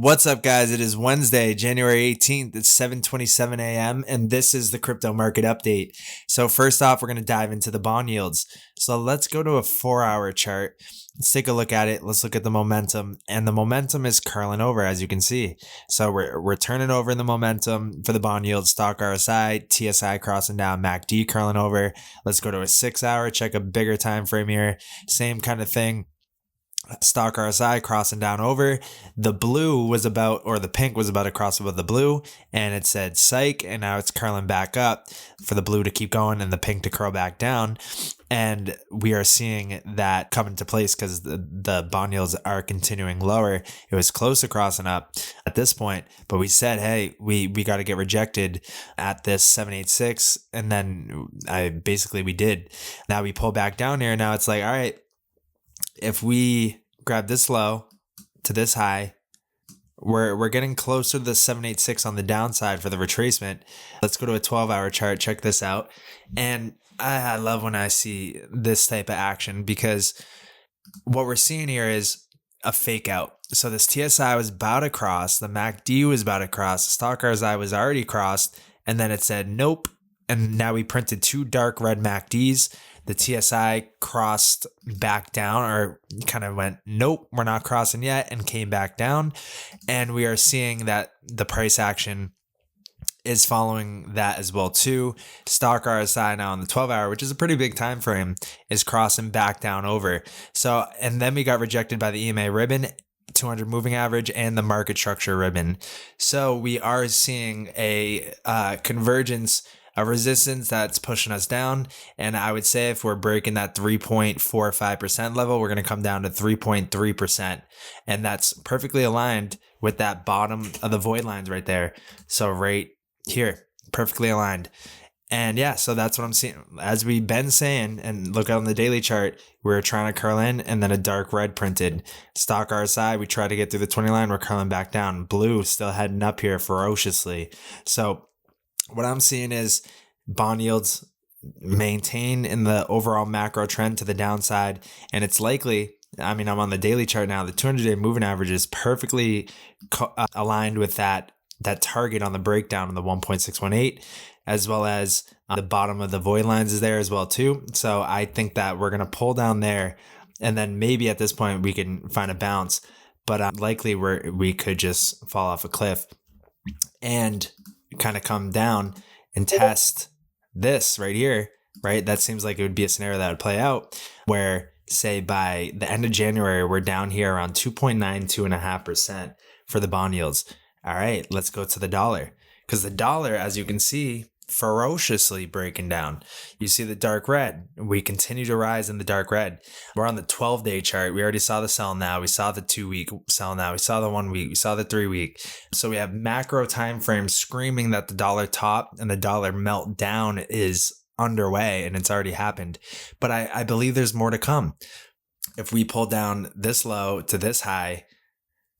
What's up, guys? It is Wednesday, January 18th. It's 7:27 a.m. and this is the crypto market update. So first off, we're going to dive into the bond yields. So let's go to a 4-hour chart. Let's take a look at it. Let's look at the momentum, and the momentum is curling over, as you can see. So we're turning over in the momentum for the bond yields. Stock RSI, TSI crossing down, MACD curling over. Let's go to a 6-hour, check a bigger time frame here. Same kind of thing. Stock RSI crossing down over. The blue was about, or the pink was about to cross above the blue, and it said psych, and now it's curling back up for the blue to keep going and the pink to curl back down. And we are seeing that come into place because the bond yields are continuing lower. It was close to crossing up at this point, but we said, hey, we got to get rejected at this 786, and then we did. Now we pull back down here. Now it's like, all right, if we grab this low to this high, we're getting closer to the 786 on the downside for the retracement. Let's go to a 12-hour chart. Check this out. And I love when I see this type of action, because what we're seeing here is a fake out. So this TSI was about to cross, the MACD was about to cross, the stock RSI was already crossed, and then it said nope. And now we printed two dark red MACDs. The TSI crossed back down, or kind of went, nope, we're not crossing yet, and came back down. And we are seeing that the price action is following that as well too. Stock RSI now on the 12-hour, which is a pretty big time frame, is crossing back down over. So, and then we got rejected by the EMA ribbon, 200 moving average, and the market structure ribbon. So we are seeing a convergence, a resistance that's pushing us down. And I would say if we're breaking that 3.45% level, we're going to come down to 3.3%. And that's perfectly aligned with that bottom of the void lines right there. So right here, perfectly aligned. And yeah, so that's what I'm seeing. As we've been saying, and look on the daily chart, we're trying to curl in, and then a dark red printed. Stock RSI, we try to get through the 20 line, we're curling back down. Blue still heading up here ferociously. So what I'm seeing is bond yields maintain in the overall macro trend to the downside. And it's likely, I'm on the daily chart now, the 200-day moving average is perfectly aligned with that target on the breakdown of the 1.618, as well as the bottom of the void lines is there as well too. So I think that we're going to pull down there, and then maybe at this point we can find a bounce, but likely we could just fall off a cliff and kind of come down and test this right here, right? That seems like it would be a scenario that would play out where, say, by the end of January, we're down here around 2.92.5% for the bond yields. All right, let's go to the dollar, because the dollar, as you can see, ferociously breaking down. You see the dark red. We continue to rise in the dark red. We're on the 12-day chart. We already saw the sell now. We saw the 2-week sell now. We saw the 1 week. We saw the 3-week. So we have macro time frames screaming that the dollar top and the dollar meltdown is underway, and it's already happened. But I believe there's more to come. If we pull down this low to this high,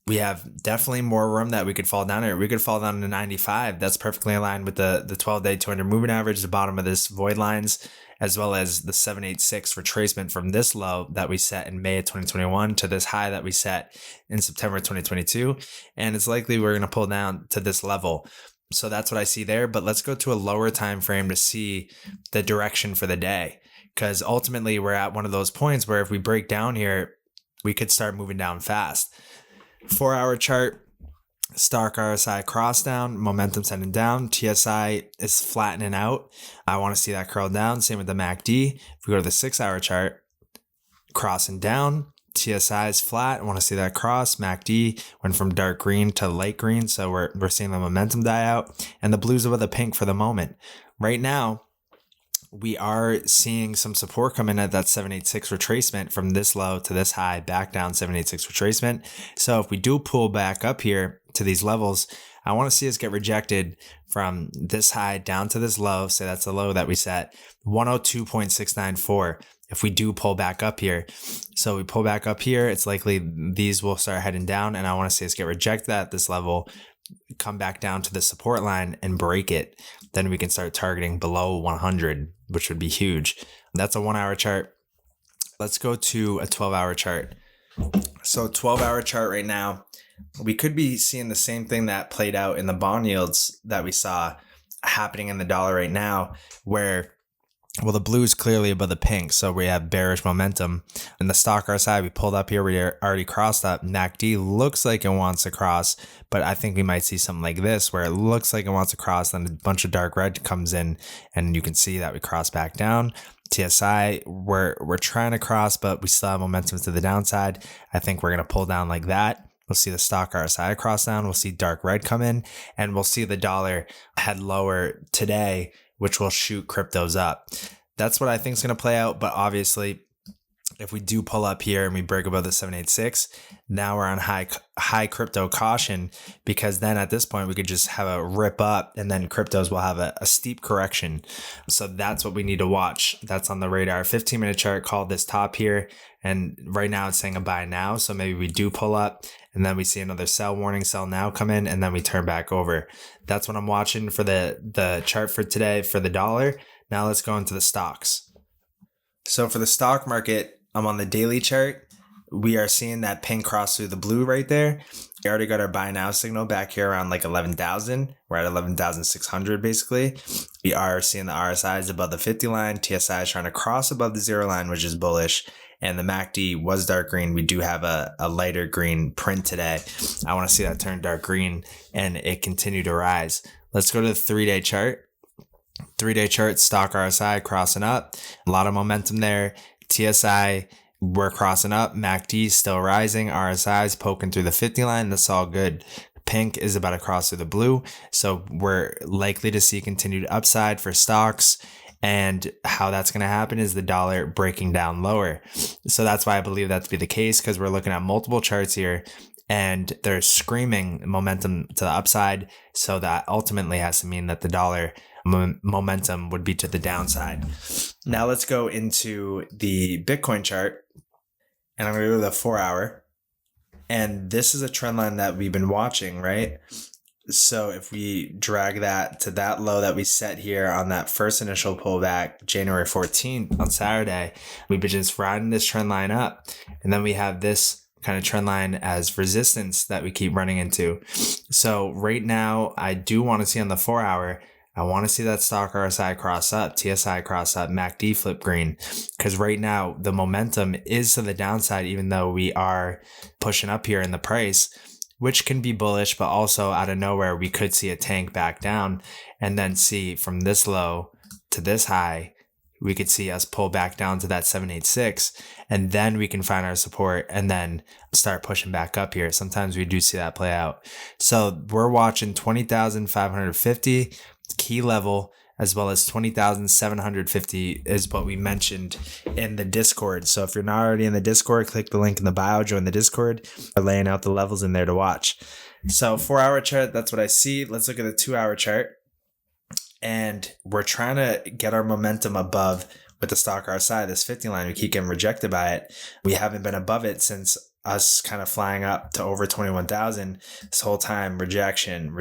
we have definitely more room that we could fall down here. We could fall down to 95. That's perfectly aligned with the 12-day 200 moving average, the bottom of this void lines, as well as the 786 retracement from this low that we set in May of 2021 to this high that we set in September 2022. And it's likely we're going to pull down to this level. So that's what I see there. But let's go to a lower time frame to see the direction for the day, because ultimately we're at one of those points where if we break down here, we could start moving down fast. 4-hour chart, stock RSI cross down, momentum sending down, TSI is flattening out. I want to see that curl down. Same with the MACD. If we go to the 6-hour chart, crossing down, TSI is flat. I want to see that cross. MACD went from dark green to light green, so we're seeing the momentum die out, and the blues over the pink for the moment. Right now, we are seeing some support come in at that 786 retracement from this low to this high, back down 786 retracement. So if we do pull back up here to these levels, I want to see us get rejected from this high down to this low. Say that's the low that we set, 102.694. If we do pull back up here, so we pull back up here, it's likely these will start heading down, and I want to see us get rejected at this level, come back down to the support line and break it. Then we can start targeting below 100, which would be huge. That's a 1-hour chart. Let's go to a 12-hour chart. So 12-hour chart right now, we could be seeing the same thing that played out in the bond yields that we saw happening in the dollar right now, where the blue is clearly above the pink, so we have bearish momentum. In the stock RSI, we pulled up here, we already crossed up. MACD looks like it wants to cross, but I think we might see something like this, where it looks like it wants to cross, then a bunch of dark red comes in, and you can see that we cross back down. TSI, we're trying to cross, but we still have momentum to the downside. I think we're going to pull down like that. We'll see the stock RSI cross down. We'll see dark red come in, and we'll see the dollar head lower today, which will shoot cryptos up. That's what I think is going to play out. But obviously, if we do pull up here and we break above the 786, now we're on high crypto caution, because then at this point we could just have a rip up, and then cryptos will have a steep correction. So that's what we need to watch. That's on the radar. 15-minute chart called this top here, and right now it's saying a buy now. So maybe we do pull up, and then we see another sell warning, sell now come in, and then we turn back over. That's what I'm watching for the chart for today for the dollar. Now let's go into the stocks. So for the stock market, I'm on the daily chart. We are seeing that pink cross through the blue right there. We already got our buy now signal back here around like 11,000. We're at 11,600 basically. We are seeing the RSIs above the 50 line. TSI is trying to cross above the 0 line, which is bullish. And the MACD was dark green. We do have a lighter green print today. I want to see that turn dark green and it continue to rise. Let's go to the 3-day chart. 3-day chart, stock RSI crossing up. A lot of momentum there. TSI, we're crossing up. MACD still rising. RSI is poking through the 50 line. That's all good. Pink is about to cross through the blue. So we're likely to see continued upside for stocks. And how that's going to happen is the dollar breaking down lower. So that's why I believe that to be the case, because we're looking at multiple charts here and they're screaming momentum to the upside. So that ultimately has to mean that the dollar momentum would be to the downside. Now let's go into the Bitcoin chart, and I'm going to go to the 4-hour. And this is a trend line that we've been watching, right? So if we drag that to that low that we set here on that first initial pullback, January 14th on Saturday, we've been just riding this trend line up. And then we have this kind of trend line as resistance that we keep running into. So right now, I do want to see on the 4-hour, I want to see that stock RSI cross up, TSI cross up, MACD flip green, because right now the momentum is to the downside, even though we are pushing up here in the price, which can be bullish, but also out of nowhere, we could see a tank back down and then see from this low to this high, we could see us pull back down to that 786, and then we can find our support and then start pushing back up here. Sometimes we do see that play out. So we're watching 20,550 key level, as well as 20,750 is what we mentioned in the Discord. So if you're not already in the Discord, click the link in the bio, join the Discord. We're laying out the levels in there to watch. So 4-hour chart, that's what I see. Let's look at the 2-hour chart. And we're trying to get our momentum above with the stock RSI, this 50 line. We keep getting rejected by it. We haven't been above it since us kind of flying up to over 21,000 this whole time. Rejection.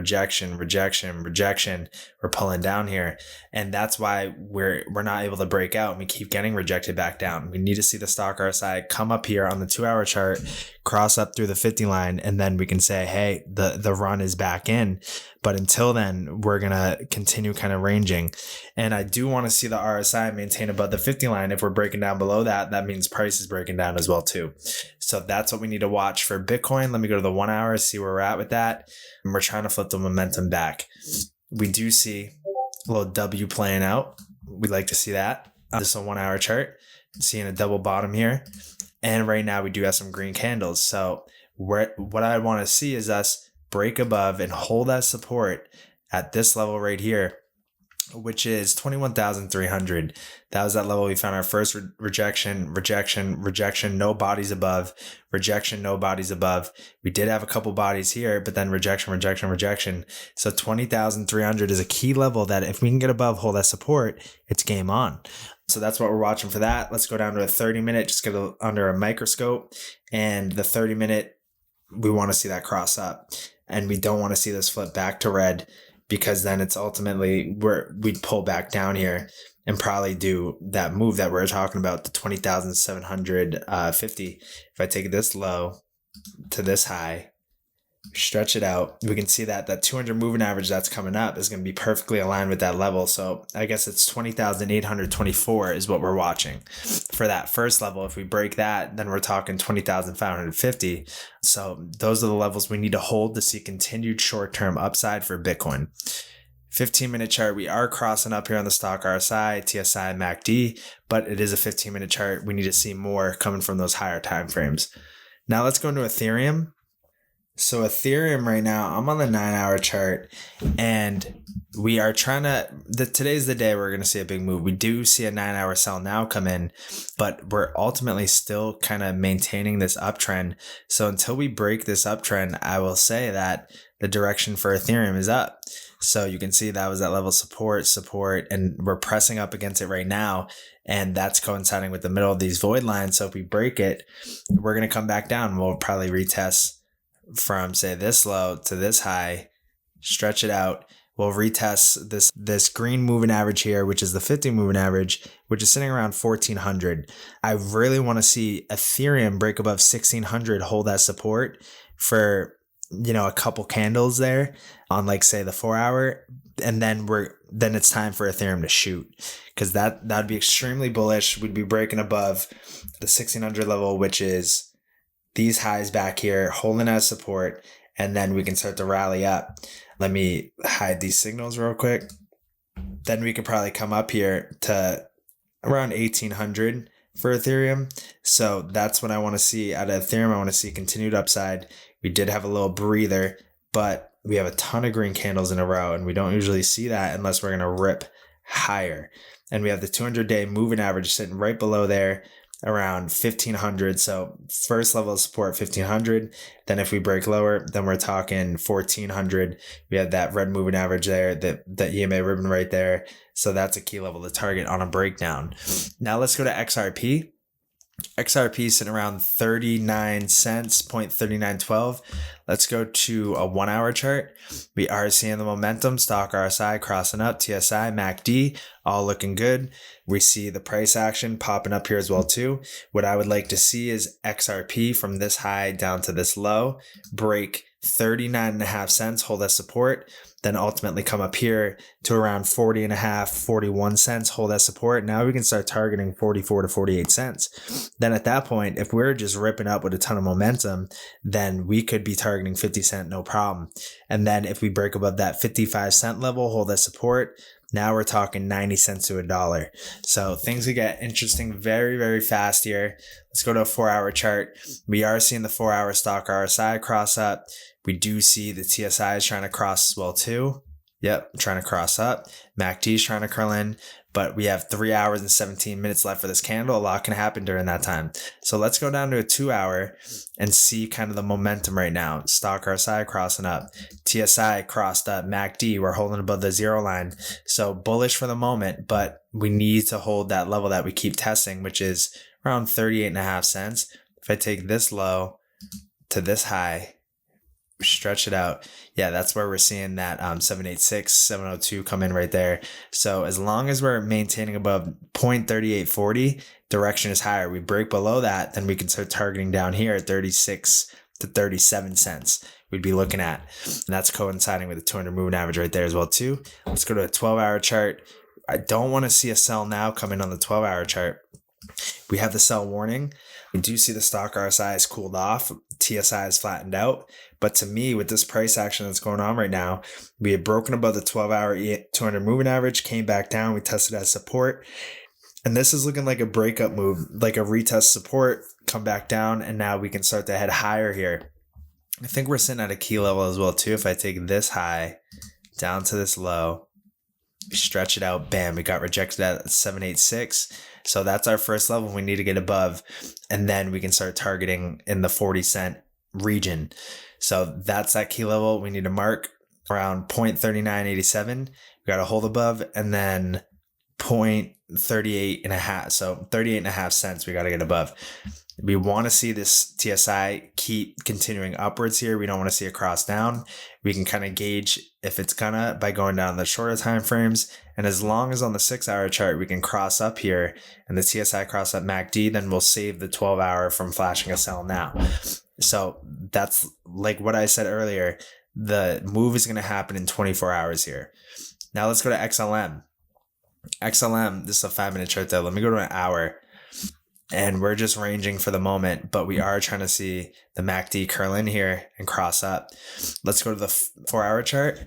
We're pulling down here. And that's why we're not able to break out. We keep getting rejected back down. We need to see the stock RSI come up here on the 2-hour chart, cross up through the 50 line, and then we can say, hey, the run is back in. But until then, we're going to continue kind of ranging. And I do want to see the RSI maintain above the 50 line. If we're breaking down below that, that means price is breaking down as well too. So that's what we need to watch for Bitcoin. Let me go to the 1-hour, see where we're at with that. And we're trying to flip the momentum back. We do see a little W playing out. We'd like to see that. This is a 1-hour chart. Seeing a double bottom here. And right now we do have some green candles. So what I want to see is us break above and hold that support at this level right here, which is 21,300. That was that level we found our first rejection, no bodies above, rejection, no bodies above. We did have a couple bodies here, but then rejection. So 20,300 is a key level that if we can get above, hold that support, it's game on. So that's what we're watching for that. Let's go down to a 30-minute, just get under a microscope. And the 30-minute, we want to see that cross up. And we don't want to see this flip back to red, because then it's ultimately we'd pull back down here and probably do that move that we're talking about, the 20,750. If I take this low to this high, stretch it out. We can see that that 200 moving average that's coming up is going to be perfectly aligned with that level. So I guess it's 20,824 is what we're watching for that first level. If we break that, then we're talking 20,550. So those are the levels we need to hold to see continued short-term upside for Bitcoin. 15-minute chart, we are crossing up here on the stock RSI, TSI, MACD, but it is a 15-minute chart. We need to see more coming from those higher time frames. Now let's go into Ethereum. So Ethereum right now, I'm on the 9-hour chart, and we are trying to, today's the day we're going to see a big move. We do see a 9-hour sell now come in, but we're ultimately still kind of maintaining this uptrend. So until we break this uptrend, I will say that the direction for Ethereum is up. So you can see that was that level of support, and we're pressing up against it right now. And that's coinciding with the middle of these void lines. So if we break it, we're going to come back down. We'll probably retest from, say, this low to this high, stretch it out. We'll retest this green moving average here, which is the 50 moving average, which is sitting around 1400. I really want to see Ethereum break above 1600, hold that support for, a couple candles there on, like, say, the 4-hour, and then it's time for Ethereum to shoot, because that'd be extremely bullish. We'd be breaking above the 1600 level, which is these highs back here, holding as support, and then we can start to rally up. Let me hide these signals real quick. Then we could probably come up here to around 1800 for Ethereum. So that's what I want to see out of Ethereum. I want to see continued upside. We did have a little breather, but we have a ton of green candles in a row, and we don't usually see that unless we're going to rip higher. And we have the 200-day moving average sitting right below there, around 1500. So first level of support 1500. Then if we break lower, then we're talking 1400. We have that red moving average there, that EMA ribbon right there. So that's a key level to target on a breakdown. Now let's go to XRP. XRP sitting around 39 cents, 0.3912. Let's go to a 1-hour chart. We are seeing the momentum, stock RSI crossing up, TSI, MACD, all looking good. We see the price action popping up here as well too. What I would like to see is XRP from this high down to this low, break 39.5 cents, hold that support, then ultimately come up here to around 40.5, 41 cents, hold that support. Now we can start targeting 44 to 48 cents. Then at that point, if we're just ripping up with a ton of momentum, then we could be targeting 50 cent, no problem. And then if we break above that 55 cent level, hold that support, now we're talking 90 cents to $1. So things will get interesting very, very fast here. Let's go to a 4-hour chart. We are seeing the 4-hour stock RSI cross up. We do see the TSI is trying to cross as well too. Yep, trying to cross up. MACD is trying to curl in, but we have 3 hours and 17 minutes left for this candle. A lot can happen during that time. So let's go down to a 2-hour and see kind of the momentum right now. Stock RSI crossing up. TSI crossed up. MACD, we're holding above the 0 line. So bullish for the moment, but we need to hold that level that we keep testing, which is around 38.5 cents. If I take this low to this high, stretch it out. Yeah, that's where we're seeing that 786, 702 come in right there. So as long as we're maintaining above 0.3840, direction is higher. We break below that, then we can start targeting down here at 36 to 37 cents. We'd be looking at, and that's coinciding with the 200 moving average right there as well too. Let's go to a 12-hour chart. I don't want to see a sell now come in on the 12-hour chart. We have the sell warning. We do see the stock RSI has cooled off. TSI has flattened out. But to me, with this price action that's going on right now, we had broken above the 12-hour 200 moving average, came back down. We tested as support. And this is looking like a breakup move, like a retest support, come back down, and now we can start to head higher here. I think we're sitting at a key level as well too. If I take this high down to this low, stretch it out, bam, we got rejected at 786. So that's our first level we need to get above, and then we can start targeting in the 40 cent region. So that's that key level we need to mark around 0.3987. We got to hold above, and then 0.38.5. So 38.5 cents we got to get above. We want to see this TSI keep continuing upwards here. We don't want to see it cross down. We can kind of gauge if it's gonna by going down the shorter time frames. And as long as on the 6-hour chart we can cross up here and the TSI cross up MACD, then we'll save the 12-hour from flashing a sell now. So that's like what I said earlier. The move is going to happen in 24 hours here. Now let's go to XLM. XLM, this is a 5-minute chart though. Let me go to an hour. And we're just ranging for the moment, but we are trying to see the MACD curl in here and cross up. Let's go to the 4-hour chart.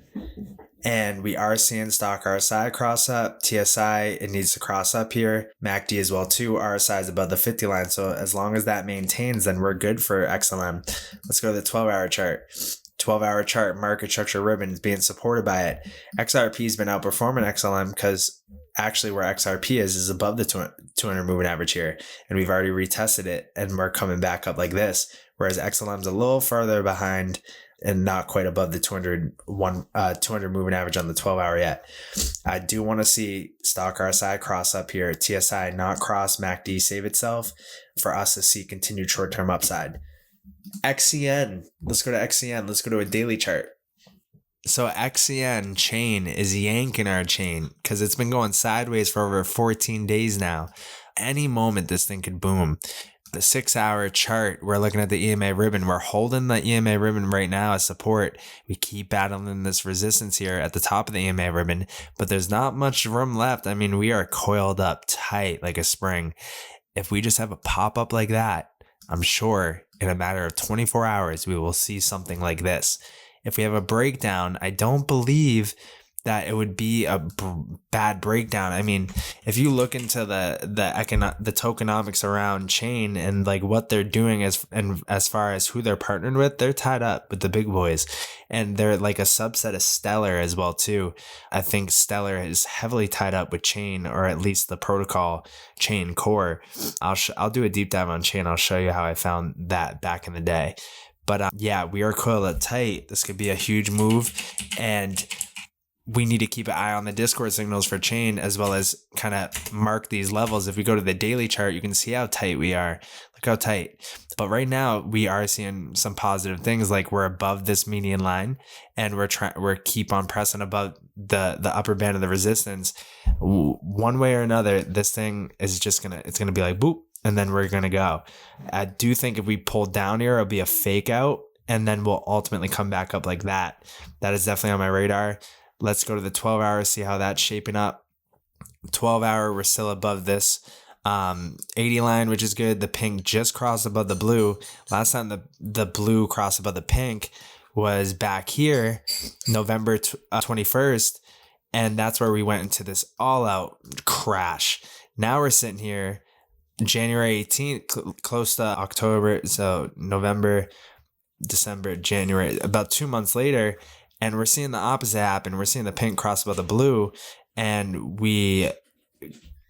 And we are seeing stock RSI cross up. TSI, it needs to cross up here. MACD as well too. RSI is above the 50 line. So as long as that maintains, then we're good for XLM. Let's go to the 12-hour chart. 12-hour chart, market structure ribbon is being supported by it. XRP has been outperforming XLM because actually where XRP is above the 200 moving average here. And we've already retested it and we're coming back up like this. Whereas XLM's a little farther behind and not quite above the 200 moving average on the 12-hour yet. I do want to see stock RSI cross up here. TSI not cross, MACD save itself for us to see continued short-term upside. XCN. Let's go to XCN. Let's go to a daily chart. So XCN chain is yanking our chain because it's been going sideways for over 14 days now. Any moment this thing could boom. The 6-hour chart, we're looking at the EMA ribbon. We're holding the EMA ribbon right now as support. We keep battling this resistance here at the top of the EMA ribbon, but there's not much room left. I mean, we are coiled up tight like a spring. If we just have a pop-up like that, I'm sure in a matter of 24 hours, we will see something like this. If we have a breakdown, I don't believe that it would be a bad breakdown. I mean, if you look into the tokenomics around chain and like what they're doing as far as who they're partnered with, they're tied up with the big boys, and they're like a subset of Stellar as well too. I think Stellar is heavily tied up with chain, or at least the protocol chain core. I'll do a deep dive on chain. I'll show you how I found that back in the day. But yeah, we are coiled up tight. This could be a huge move, and we need to keep an eye on the Discord signals for chain, as well as kind of mark these levels. If we go to the daily chart, you can see how tight we are. Look how tight. But right now we are seeing some positive things, like we're above this median line, and we're keep on pressing above the upper band of the resistance. One way or another, this thing is just it's gonna be like boop, and then we're gonna go. I do think if we pull down here, it'll be a fake out, and then we'll ultimately come back up like that. That is definitely on my radar. Let's go to the 12-hour, see how that's shaping up. 12-hour, we're still above this 80 line, which is good. The pink just crossed above the blue. Last time the blue crossed above the pink was back here, November 21st, and that's where we went into this all-out crash. Now we're sitting here, January 18th, close to October, so November, December, January, about 2 months later, and we're seeing the opposite happen. We're seeing the pink cross above the blue, and we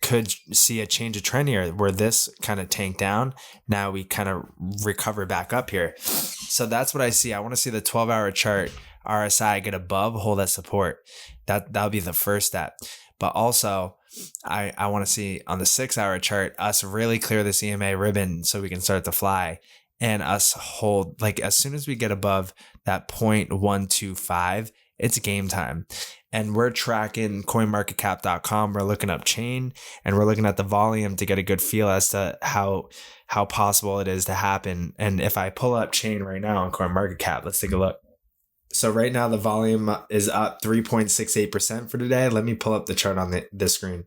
could see a change of trend here where this kind of tanked down. Now we kind of recover back up here. So that's what I see. I want to see the 12-hour chart RSI get above, hold that support. That'll be the first step. But also, I want to see on the 6-hour chart us really clear this EMA ribbon so we can start to fly, and us hold, like as soon as we get above that 0.125, it's game time. And we're tracking coinmarketcap.com. We're looking up chain, and we're looking at the volume to get a good feel as to how possible it is to happen. And if I pull up chain right now on CoinMarketCap, let's take a look. So right now the volume is up 3.68% for today. Let me pull up the chart on the screen.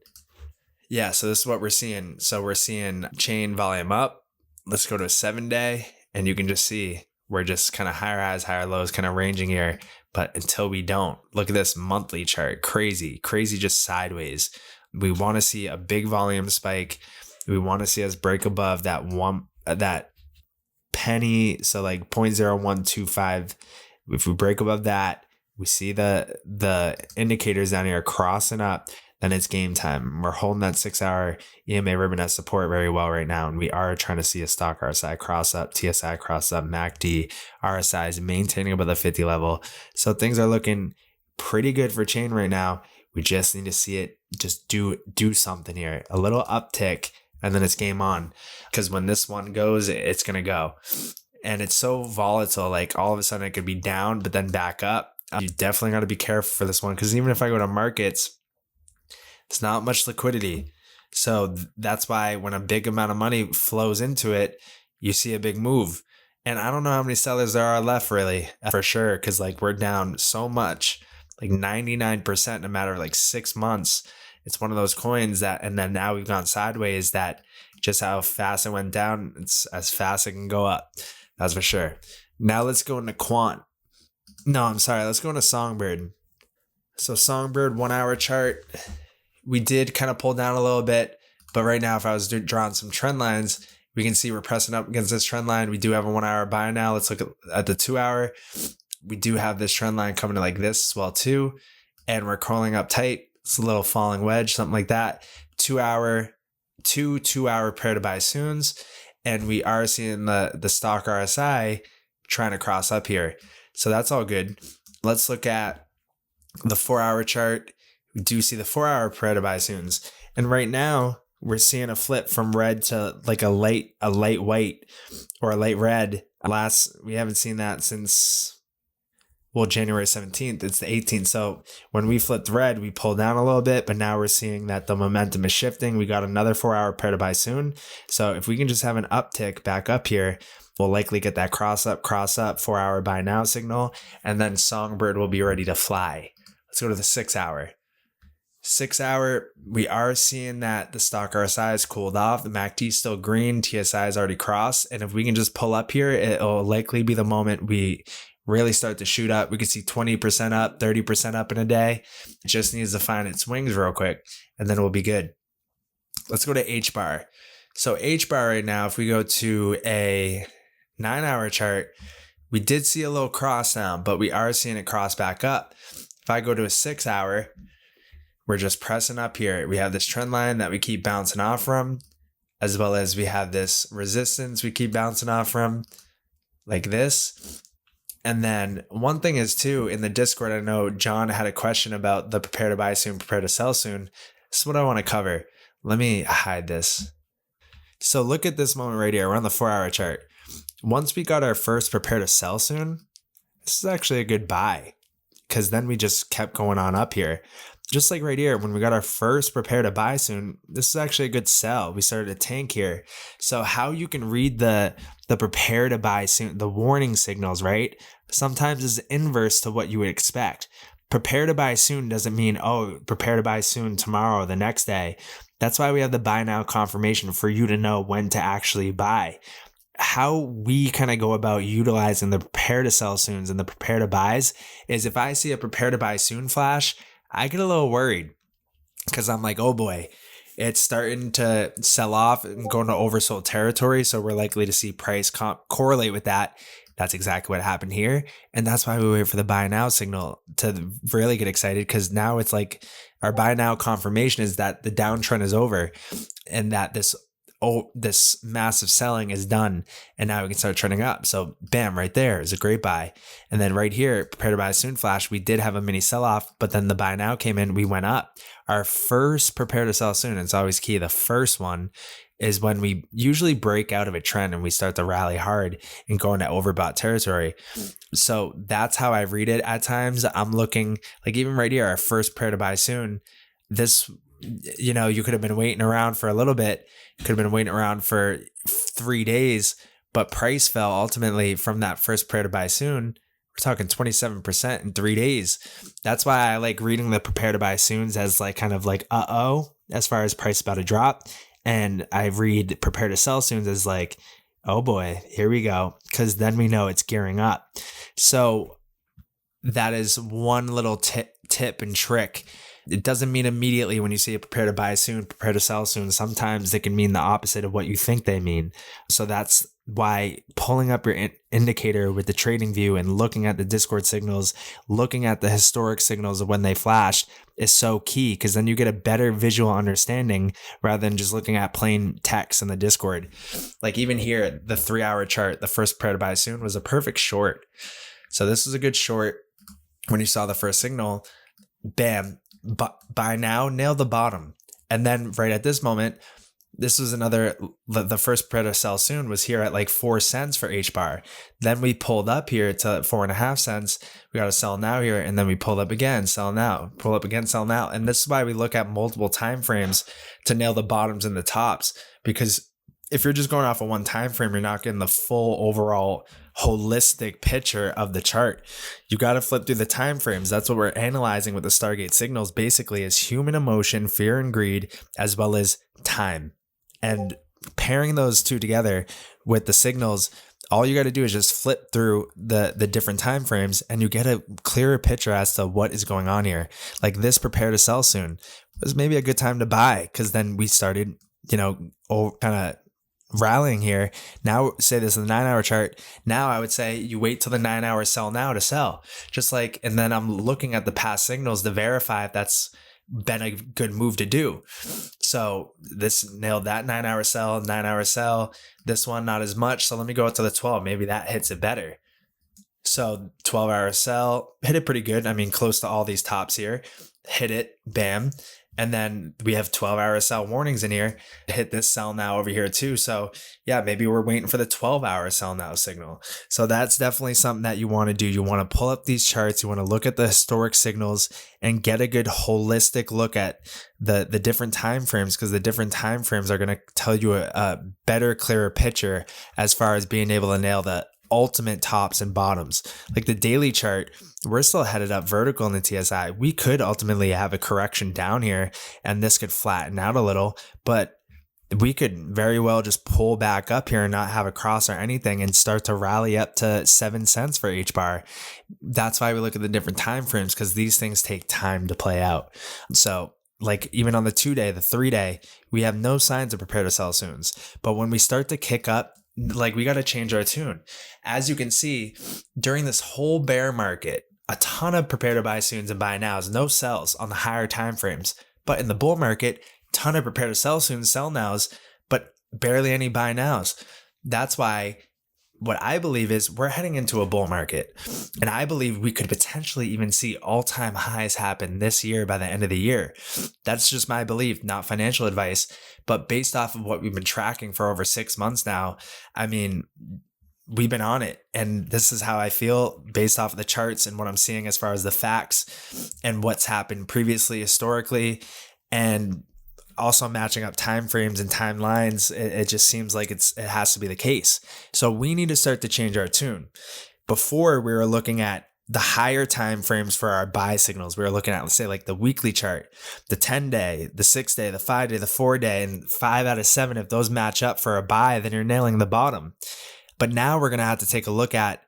Yeah, so this is what we're seeing. So we're seeing chain volume up. Let's go to a 7-day, and you can just see we're just kind of higher highs, higher lows, kind of ranging here. But until we don't, look at this monthly chart. Crazy, just sideways. We want to see a big volume spike. We want to see us break above that penny. So like 0.0125. If we break above that, we see the indicators down here crossing up, then it's game time. We're holding that 6-hour EMA ribbon as support very well right now, and we are trying to see a stock RSI cross up, TSI cross up, MACD RSI is maintaining above the 50 level. So things are looking pretty good for chain right now. We just need to see it just do something here, a little uptick, and then it's game on. Because when this one goes, it's gonna go. And it's so volatile, like all of a sudden it could be down, but then back up. You definitely got to be careful for this one, because even if I go to markets, it's not much liquidity. So that's why when a big amount of money flows into it, you see a big move. And I don't know how many sellers there are left really, for sure, because like we're down so much, like 99% in a matter of like 6 months. It's one of those coins that, and then now we've gone sideways, that just how fast it went down, it's as fast it can go up. That's for sure. Now let's go into quant. No, I'm sorry. Let's go into Songbird. So Songbird 1 hour chart, we did kind of pull down a little bit, but right now if I was drawing some trend lines, we can see we're pressing up against this trend line. We do have a 1 hour buy now. Let's look at the 2 hour. We do have this trend line coming to like this as well too. And we're crawling up tight. It's a little falling wedge, something like that. 2 hour pair to buy soons. And we are seeing the stock RSI trying to cross up here. So that's all good. Let's look at the 4 hour chart. We do see the 4 hour pair to buy soons. And right now we're seeing a flip from red to like a light white or a light red. We haven't seen that since, well, January 17th. It's the 18th. So when we flipped red, we pulled down a little bit, but now we're seeing that the momentum is shifting. We got another 4 hour pair to buy soon. So if we can just have an uptick back up here, we'll likely get that cross up 4 hour buy now signal. And then Songbird will be ready to fly. Let's go to the 6 hour. 6 hour, we are seeing that the stock RSI has cooled off. The MACD is still green. TSI is already crossed. And if we can just pull up here, it'll likely be the moment we really start to shoot up. We could see 20% up, 30% up in a day. It just needs to find its wings real quick, and then we'll be good. Let's go to HBAR. So HBAR right now, if we go to a 9 hour chart, we did see a little cross down, but we are seeing it cross back up. If I go to a 6 hour, we're just pressing up here. We have this trend line that we keep bouncing off from, as well as we have this resistance we keep bouncing off from, like this. And then one thing is too, in the Discord, I know John had a question about the prepare to buy soon, prepare to sell soon. This is what I want to cover. Let me hide this. So look at this moment right here. We're on the 4 hour chart. Once we got our first prepare to sell soon, this is actually a good buy, because then we just kept going on up here. Just like right here, when we got our first prepare to buy soon, this is actually a good sell. We started to tank here. So how you can read the prepare to buy soon, the warning signals, right? Sometimes is inverse to what you would expect. Prepare to buy soon doesn't mean, oh, prepare to buy soon tomorrow or the next day. That's why we have the buy now confirmation, for you to know when to actually buy. How we kind of go about utilizing the prepare to sell soons and the prepare to buys is, if I see a prepare to buy soon flash, I get a little worried, because I'm like, oh boy, it's starting to sell off and go into oversold territory. So we're likely to see price correlate with that. That's exactly what happened here. And that's why we wait for the buy now signal to really get excited, because now it's like our buy now confirmation is that the downtrend is over, and that this massive selling is done, and now we can start trending up. So bam, right there is a great buy. And then right here, prepare to buy soon flash, we did have a mini sell-off, but then the buy now came in, we went up. Our first prepare to sell soon, it's always key, the first one is when we usually break out of a trend and we start to rally hard and go into overbought territory. So that's how I read it at times. I'm looking, like even right here, our first prepare to buy soon, this, you know, you could have been waiting around for a little bit, could have been waiting around for 3 days, but price fell ultimately from that first prayer to buy soon. We're talking 27% in 3 days. That's why I like reading the prepare to buy soons as like kind of like, as far as price about to drop. And I read prepare to sell soons as like, oh boy, here we go. Cause then we know it's gearing up. So that is one little tip and trick. It doesn't mean immediately when you see a prepare to buy soon, prepare to sell soon. Sometimes it can mean the opposite of what you think they mean. So that's why pulling up your indicator with the trading view and looking at the Discord signals, looking at the historic signals of when they flashed is so key, because then you get a better visual understanding rather than just looking at plain text in the Discord. Like even here, the 3 hour chart, the first prepare to buy soon was a perfect short. So this is a good short. When you saw the first signal, bam, buy now, nail the bottom. And then right at this moment, this was another, the first prepare to sell soon was here at like 4 cents for HBAR. Then we pulled up here to 4.5 cents. We got to sell now here. And then we pulled up again, sell now, pull up again, sell now. And this is why we look at multiple time frames to nail the bottoms and the tops, because if you're just going off of one time frame, you're not getting the full overall holistic picture of the chart. You got to flip through the time frames. That's what we're analyzing with the Stargate signals basically, is human emotion, fear and greed, as well as time. And pairing those two together with the signals, all you got to do is just flip through the different time frames and you get a clearer picture as to what is going on here. Like this prepare to sell soon was maybe a good time to buy, because then we started, kind of rallying here. Now, say this is the 9-hour chart. Now I would say you wait till the 9-hour sell now to sell. Just like, and then I'm looking at the past signals to verify if that's been a good move to do. So this nailed that 9-hour sell, 9-hour sell. This one, not as much. So let me go up to the 12. Maybe that hits it better. So 12-hour sell, hit it pretty good. I mean, close to all these tops here. Hit it, bam. And then we have 12-hour sell warnings in here. Hit this sell now over here too. So yeah, maybe we're waiting for the 12-hour sell now signal. So that's definitely something that you want to do. You want to pull up these charts. You want to look at the historic signals and get a good holistic look at the different time frames, because the different time frames are going to tell you a better, clearer picture as far as being able to nail the ultimate tops and bottoms. Like the daily chart, we're still headed up vertical in the TSI. We could ultimately have a correction down here and this could flatten out a little, but we could very well just pull back up here and not have a cross or anything and start to rally up to 7 cents for HBAR. That's why we look at the different time frames, because these things take time to play out. So like even on the 2-day, the 3-day, we have no signs of prepare to sell soons. But when we start to kick up, like we got to change our tune. As you can see, during this whole bear market, a ton of prepare to buy soons and buy nows, no sells on the higher time frames. But in the bull market, ton of prepare to sell soons, sell nows, but barely any buy nows. That's why what I believe is we're heading into a bull market. And I believe we could potentially even see all-time highs happen this year by the end of the year. That's just my belief, not financial advice. But based off of what we've been tracking for over 6 months now, I mean, we've been on it. And this is how I feel based off of the charts and what I'm seeing as far as the facts and what's happened previously, historically, and also matching up time frames and timelines. It just seems like it has to be the case. So we need to start to change our tune. Before, we were looking at the higher time frames for our buy signals. We were looking at, let's say, like the weekly chart, the 10-day, the 6-day, the 5-day, the 4-day, and 5 out of 7. If those match up for a buy, then you're nailing the bottom. But now we're going to have to take a look at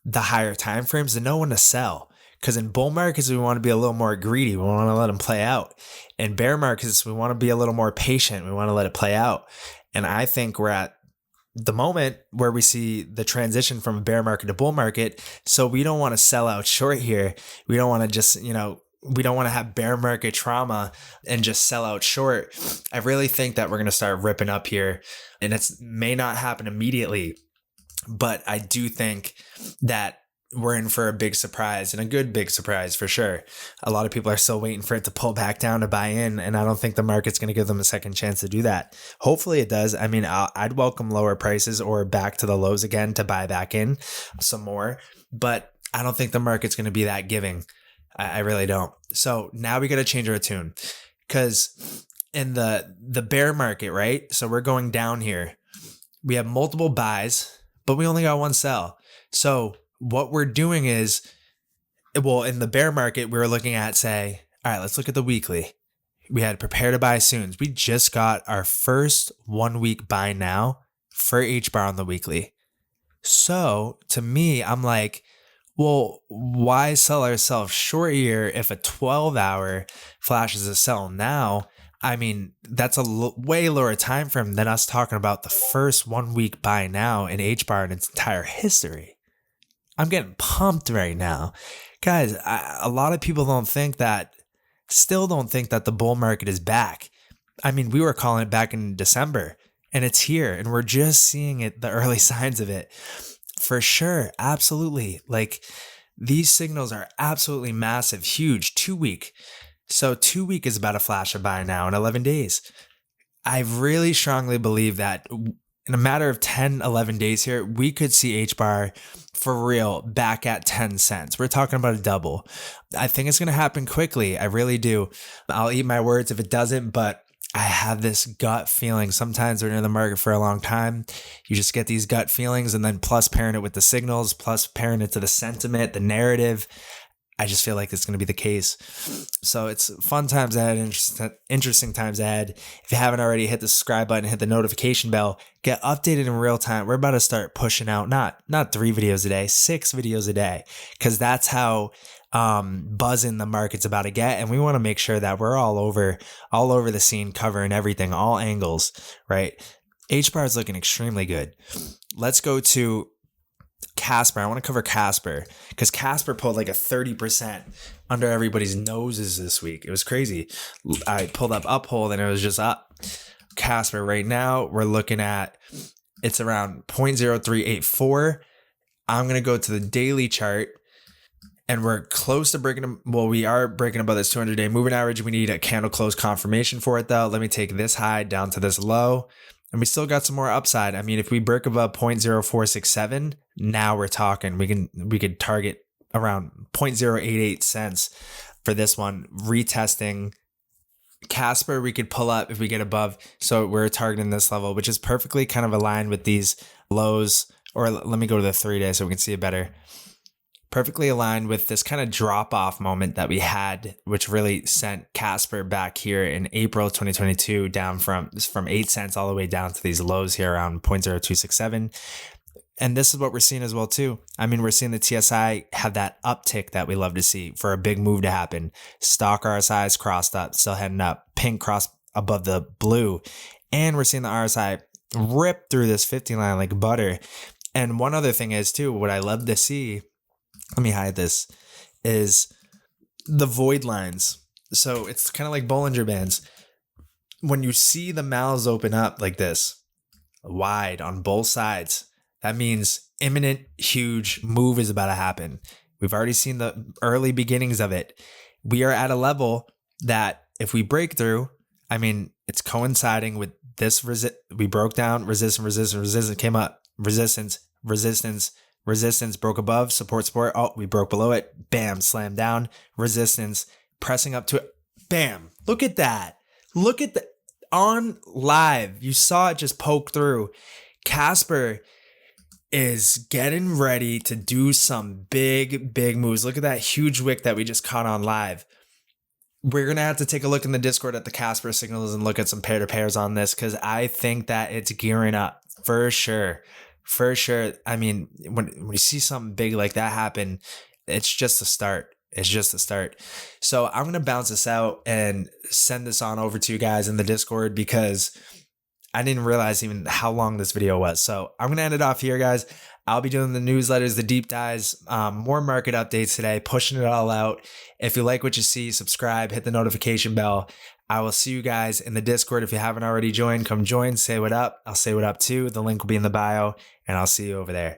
the higher time frames to know when to sell. Because in bull markets, we want to be a little more greedy. We want to let them play out. In bear markets, we want to be a little more patient. We want to let it play out. And I think we're at the moment where we see the transition from a bear market to bull market. So we don't want to sell out short here. We don't want to just, we don't want to have bear market trauma and just sell out short. I really think that we're going to start ripping up here, and it may not happen immediately, but I do think that we're in for a big surprise, and a good big surprise for sure. A lot of people are still waiting for it to pull back down to buy in, and I don't think the market's going to give them a second chance to do that. Hopefully it does. I mean, I'd welcome lower prices or back to the lows again to buy back in some more, but I don't think the market's going to be that giving. I really don't. So now we got to change our tune, because in the bear market, right? So we're going down here. We have multiple buys, but we only got one sell. So what we're doing is, well, in the bear market, we were looking at, say, all right, let's look at the weekly. We had prepare to buy soon. We just got our first 1 week buy now for HBAR on the weekly. So to me, I'm like, well, why sell ourselves short here if a 12-hour flashes a sell now? I mean, that's a way lower time frame than us talking about the first 1 week buy now in HBAR in its entire history. I'm getting pumped right now. Guys, a lot of people still don't think that the bull market is back. I mean, we were calling it back in December, and it's here, and we're just seeing it, the early signs of it. For sure, absolutely. Like, these signals are absolutely massive, huge, 2 week. So 2 week is about a flash of buy now in 11 days. I really strongly believe that in a matter of 10, 11 days here, we could see HBAR for real back at 10 cents. We're talking about a double. I think it's going to happen quickly. I really do. I'll eat my words if it doesn't, but I have this gut feeling. Sometimes when you're in the market for a long time, you just get these gut feelings, and then plus pairing it with the signals, plus pairing it to the sentiment, the narrative. I just feel like it's going to be the case. So it's fun times ahead, interesting times ahead. If you haven't already, hit the subscribe button, hit the notification bell, get updated in real time. We're about to start pushing out not 3 videos a day, 6 videos a day, because that's how buzzing the market's about to get. And we want to make sure that we're all over the scene, covering everything, all angles, right? HBAR is looking extremely good. Let's go to Casper. I want to cover Casper because Casper pulled like a 30% under everybody's noses this week. It was crazy. I pulled up Uphold and it was just up. Casper right now, we're looking at, it's around 0.0384. I'm going to go to the daily chart and we're close to breaking. Well, we are breaking above this 200-day moving average. We need a candle close confirmation for it though. Let me take this high down to this low. And we still got some more upside. I mean, if we break above 0.0467, now we're talking. We could target around 0.088 cents for this one. Retesting Casper, we could pull up if we get above. So we're targeting this level, which is perfectly kind of aligned with these lows. Or let me go to the 3-day so we can see it better. Perfectly aligned with this kind of drop off moment that we had, which really sent Casper back here in April 2022 down from 8 cents all the way down to these lows here around 0.0267. And this is what we're seeing as well too. I mean, we're seeing the TSI have that uptick that we love to see for a big move to happen. Stock RSI is crossed up, still heading up, pink cross above the blue. And we're seeing the RSI rip through this 50 line like butter. And one other thing is too, what I love to see, let me hide this, is the void lines. So it's kind of like Bollinger Bands. When you see the mouths open up like this, wide on both sides, that means imminent, huge move is about to happen. We've already seen the early beginnings of it. We are at a level that if we break through, I mean, it's coinciding with this. We broke down, resistance, came up, resistance, broke above, support. Oh, we broke below it. Bam, slam down, resistance, pressing up to it. Bam. Look at that. Look at the on live. You saw it just poke through. Casper is getting ready to do some big moves. Look at that huge wick that we just caught on live. We're going to have to take a look in the Discord at the Casper signals and look at some pair to pairs on this, because I think that it's gearing up for sure. For sure. I mean, when you see something big like that happen, it's just a start. It's just a start. So I'm going to bounce this out and send this on over to you guys in the Discord, because I didn't realize even how long this video was. So I'm going to end it off here, guys. I'll be doing the newsletters, the deep dives, more market updates today, pushing it all out. If you like what you see, subscribe, hit the notification bell. I will see you guys in the Discord. If you haven't already joined, come join, say what up. I'll say what up too. The link will be in the bio, and I'll see you over there.